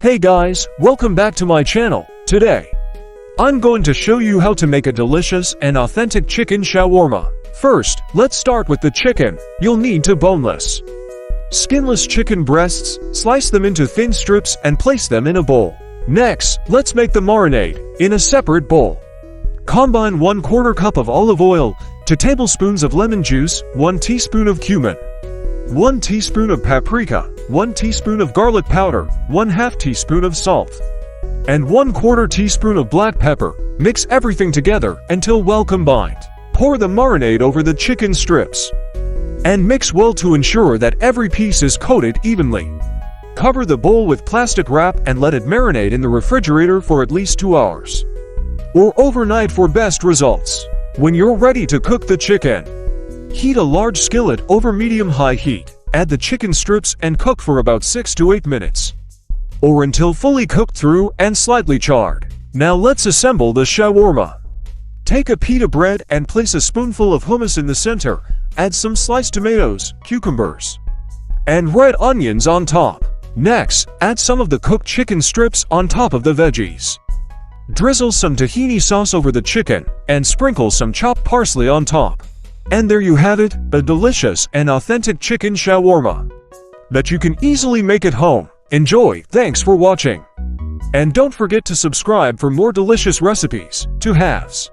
Hey guys, welcome back to my channel. Today, I'm going to show you how to make a delicious and authentic chicken shawarma. First, let's start with the chicken. You'll need boneless, skinless chicken breasts. Slice them into thin strips and place them in a bowl. Next, let's make the marinade. In a separate bowl, combine 1/4 cup of olive oil, 2 tablespoons of lemon juice, 1 teaspoon of cumin, 1 teaspoon of paprika, 1 teaspoon of garlic powder, 1/2 teaspoon of salt, and 1/4 teaspoon of black pepper. Mix everything together until well combined. Pour the marinade over the chicken strips and mix well to ensure that every piece is coated evenly. Cover the bowl with plastic wrap and let it marinate in the refrigerator for at least 2 hours or overnight for best results. When you're ready to cook the chicken, heat a large skillet over medium-high heat. Add the chicken strips and cook for about 6 to 8 minutes, or until fully cooked through and slightly charred. Now let's assemble the shawarma. Take a pita bread and place a spoonful of hummus in the center. Add some sliced tomatoes, cucumbers, and red onions on top. Next, add some of the cooked chicken strips on top of the veggies. Drizzle some tahini sauce over the chicken and sprinkle some chopped parsley on top. And there you have it, a delicious and authentic chicken shawarma that you can easily make at home. Enjoy! Thanks for watching. And don't forget to subscribe for more delicious recipes. 2 halves.